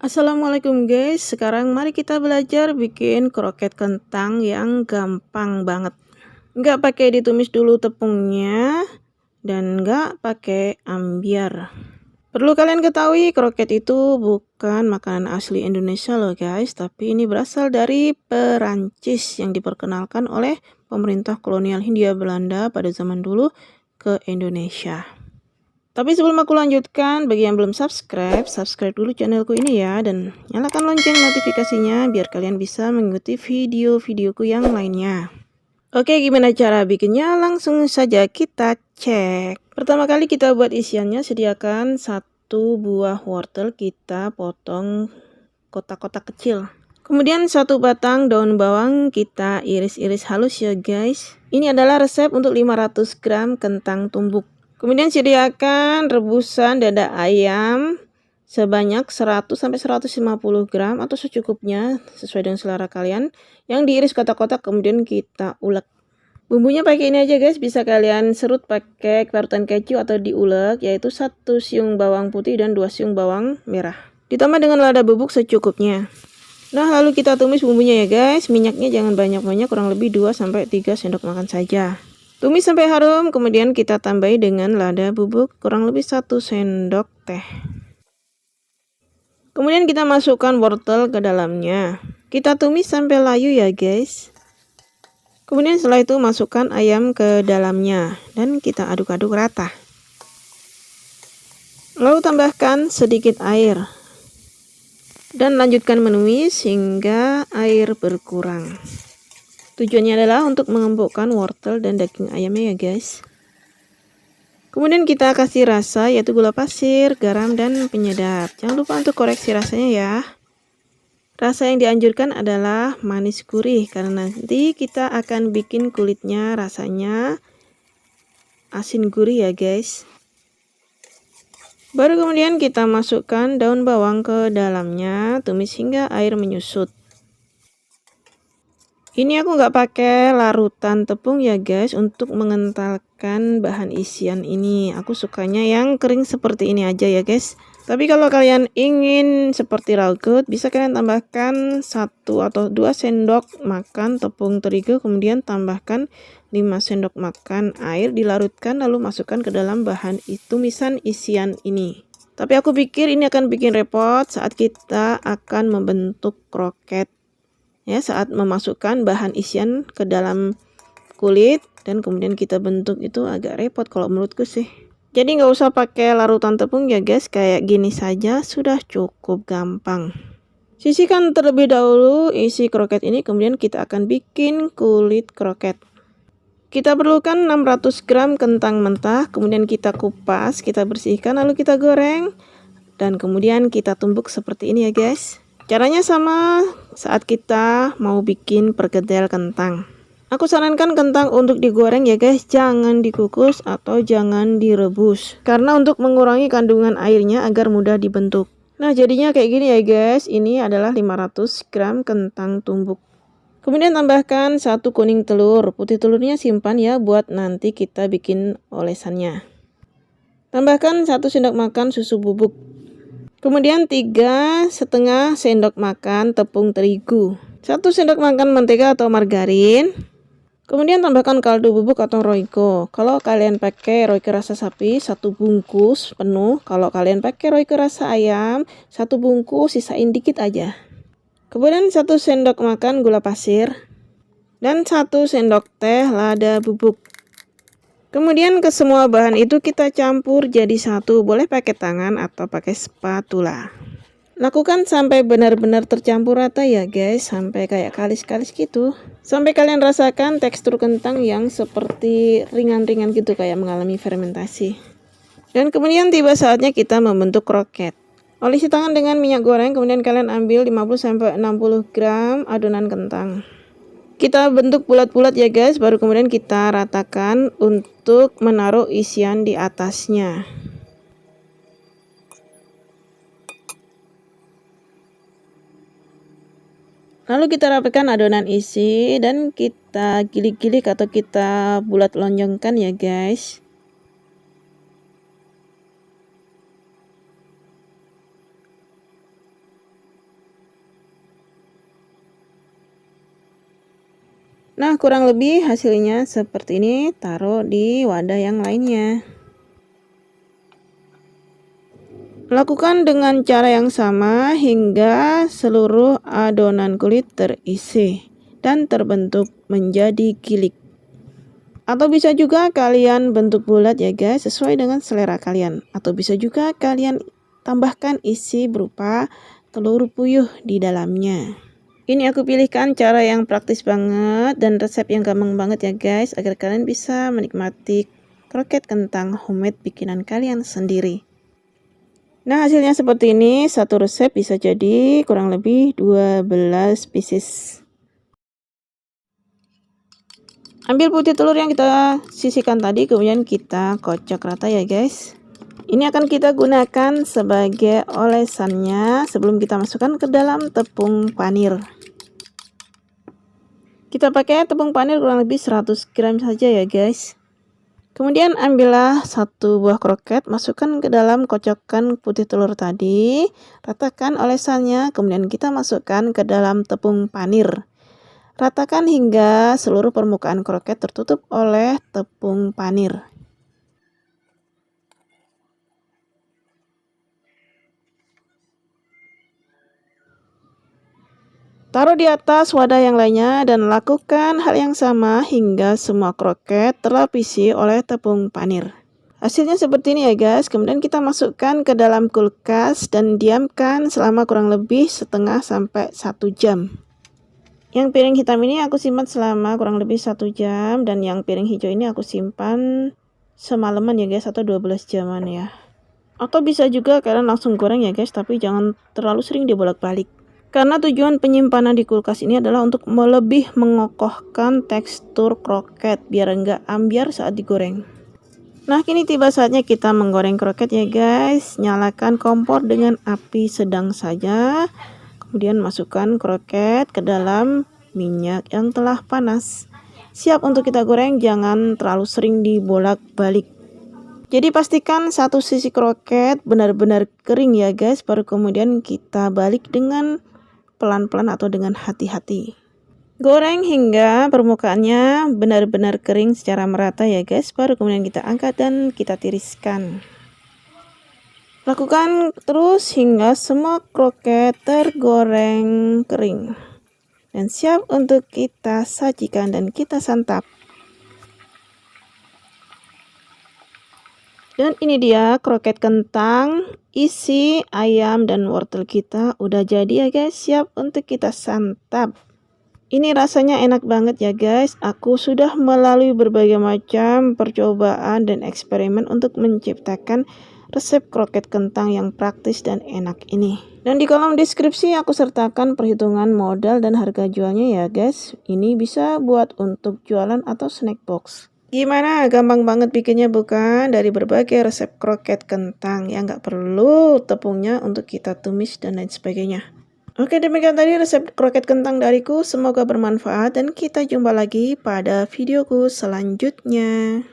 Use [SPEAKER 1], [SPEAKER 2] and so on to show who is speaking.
[SPEAKER 1] Assalamualaikum guys, sekarang mari kita belajar bikin kroket kentang yang gampang banget. Nggak pakai ditumis dulu tepungnya dan nggak pakai ambiar. Perlu kalian ketahui kroket itu bukan makanan asli Indonesia loh guys, tapi ini berasal dari Perancis yang diperkenalkan oleh pemerintah kolonial Hindia Belanda pada zaman dulu ke Indonesia. Tapi sebelum aku lanjutkan, bagi yang belum subscribe dulu channelku ini ya, dan nyalakan lonceng notifikasinya biar kalian bisa mengikuti video-videoku yang lainnya. Oke, gimana cara bikinnya? Langsung saja kita cek. Pertama kali kita buat isiannya, sediakan 1 buah wortel, kita potong kotak-kotak kecil. Kemudian 1 batang daun bawang kita iris-iris halus ya guys. Ini adalah resep untuk 500 gram kentang tumbuk. Kemudian sediakan rebusan dada ayam sebanyak 100-150 gram atau secukupnya sesuai dengan selera kalian, yang diiris kotak-kotak kemudian kita ulek. Bumbunya pakai ini aja guys, bisa kalian serut pakai parutan keju atau diulek, yaitu 1 siung bawang putih dan 2 siung bawang merah. Ditambah dengan lada bubuk secukupnya. Nah, lalu kita tumis bumbunya ya guys. Minyaknya jangan banyak-banyak, kurang lebih 2-3 sendok makan saja. Tumis sampai harum, kemudian kita tambahi dengan lada bubuk kurang lebih 1 sendok teh. Kemudian kita masukkan wortel ke dalamnya. Kita tumis sampai layu ya guys. Kemudian setelah itu masukkan ayam ke dalamnya dan kita aduk-aduk rata. Lalu tambahkan sedikit air. Dan lanjutkan menumis hingga air berkurang. Tujuannya adalah untuk mengempukkan wortel dan daging ayamnya ya guys. Kemudian kita kasih rasa, yaitu gula pasir, garam, dan penyedap. Jangan lupa untuk koreksi rasanya ya. Rasa yang dianjurkan adalah manis gurih, karena nanti kita akan bikin kulitnya rasanya asin gurih ya guys. Baru kemudian kita masukkan daun bawang ke dalamnya, tumis hingga air menyusut. Ini aku nggak pakai larutan tepung ya guys untuk mengentalkan bahan isian ini. Aku sukanya yang kering seperti ini aja ya guys. Tapi kalau kalian ingin seperti raw good, bisa kalian tambahkan 1 atau 2 sendok makan tepung terigu, kemudian tambahkan 5 sendok makan air, dilarutkan lalu masukkan ke dalam bahan tumisan isian ini. Tapi aku pikir ini akan bikin repot saat kita akan membentuk kroket. Ya, saat memasukkan bahan isian ke dalam kulit dan kemudian kita bentuk itu agak repot kalau menurutku sih. Jadi nggak usah pakai larutan tepung ya guys, kayak gini saja sudah cukup gampang. Sisihkan terlebih dahulu isi kroket ini, kemudian kita akan bikin kulit kroket. Kita perlukan 600 gram kentang mentah, kemudian kita kupas, kita bersihkan, lalu kita goreng dan kemudian kita tumbuk seperti ini ya guys. Caranya sama saat kita mau bikin perkedel kentang. Aku sarankan kentang untuk digoreng ya guys, jangan dikukus atau jangan direbus. Karena untuk mengurangi kandungan airnya agar mudah dibentuk. Nah, jadinya kayak gini ya guys, ini adalah 500 gram kentang tumbuk. Kemudian tambahkan 1 kuning telur, putih telurnya simpan ya buat nanti kita bikin olesannya. Tambahkan 1 sendok makan susu bubuk. Kemudian 3,5 sendok makan tepung terigu, 1 sendok makan mentega atau margarin. Kemudian tambahkan kaldu bubuk atau roiko. Kalau kalian pakai roiko rasa sapi 1 bungkus penuh, kalau kalian pakai roiko rasa ayam 1 bungkus, sisain dikit aja. Kemudian 1 sendok makan gula pasir dan 1 sendok teh lada bubuk. Kemudian ke semua bahan itu kita campur jadi satu, boleh pakai tangan atau pakai spatula. Lakukan sampai benar-benar tercampur rata ya guys, sampai kayak kalis-kalis gitu. Sampai kalian rasakan tekstur kentang yang seperti ringan-ringan gitu, kayak mengalami fermentasi. Dan kemudian tiba saatnya kita membentuk kroket. Olesi tangan dengan minyak goreng, kemudian kalian ambil 50-60 gram adonan kentang. Kita bentuk bulat-bulat ya guys, baru kemudian kita ratakan untuk menaruh isian di atasnya. Lalu kita rapikan adonan isi dan kita gilik-gilik atau kita bulat lonjongkan ya guys. Nah, kurang lebih hasilnya seperti ini. Taruh di wadah yang lainnya. Lakukan dengan cara yang sama hingga seluruh adonan kulit terisi dan terbentuk menjadi gilik. Atau bisa juga kalian bentuk bulat ya guys, sesuai dengan selera kalian. Atau bisa juga kalian tambahkan isi berupa telur puyuh di dalamnya. Ini aku pilihkan cara yang praktis banget dan resep yang gampang banget ya guys, agar kalian bisa menikmati kroket kentang homemade bikinan kalian sendiri. Nah, hasilnya seperti ini. Satu resep bisa jadi kurang lebih 12 pieces. Ambil putih telur yang kita sisihkan tadi, kemudian kita kocok rata ya guys. Ini akan kita gunakan sebagai olesannya sebelum kita masukkan ke dalam tepung panir. Kita pakai tepung panir kurang lebih 100 gram saja ya guys. Kemudian ambillah satu buah kroket, masukkan ke dalam kocokan putih telur tadi, ratakan olesannya, kemudian kita masukkan ke dalam tepung panir. Ratakan hingga seluruh permukaan kroket tertutup oleh tepung panir. Taruh di atas wadah yang lainnya dan lakukan hal yang sama hingga semua kroket terlapisi oleh tepung panir. Hasilnya seperti ini ya guys. Kemudian kita masukkan ke dalam kulkas dan diamkan selama kurang lebih setengah sampai 1 jam. Yang piring hitam ini aku simpan selama kurang lebih 1 jam, dan yang piring hijau ini aku simpan semalaman ya guys, atau 12 jaman ya. Atau bisa juga kalian langsung goreng ya guys, tapi jangan terlalu sering dibolak-balik. Karena tujuan penyimpanan di kulkas ini adalah untuk lebih mengokohkan tekstur kroket biar enggak ambyar saat digoreng. Nah, kini tiba saatnya kita menggoreng kroket ya guys. Nyalakan kompor dengan api sedang saja. Kemudian masukkan kroket ke dalam minyak yang telah panas. Siap untuk kita goreng, jangan terlalu sering dibolak-balik. Jadi pastikan satu sisi kroket benar-benar kering ya guys, baru kemudian kita balik dengan pelan-pelan atau dengan hati-hati. Goreng hingga permukaannya benar-benar kering secara merata ya guys, baru kemudian kita angkat dan kita tiriskan. Lakukan terus hingga semua kroket tergoreng kering dan siap untuk kita sajikan dan kita santap. Dan ini dia kroket kentang isi ayam dan wortel kita udah jadi ya guys, siap untuk kita santap. Ini rasanya enak banget ya guys. Aku sudah melalui berbagai macam percobaan dan eksperimen untuk menciptakan resep kroket kentang yang praktis dan enak ini. Dan di kolom deskripsi aku sertakan perhitungan modal dan harga jualnya ya guys. Ini bisa buat untuk jualan atau snack box. Gimana? Gampang banget bikinnya bukan? Dari berbagai resep kroket kentang yang nggak perlu tepungnya untuk kita tumis dan lain sebagainya. Oke, demikian tadi resep kroket kentang dariku. Semoga bermanfaat dan kita jumpa lagi pada videoku selanjutnya.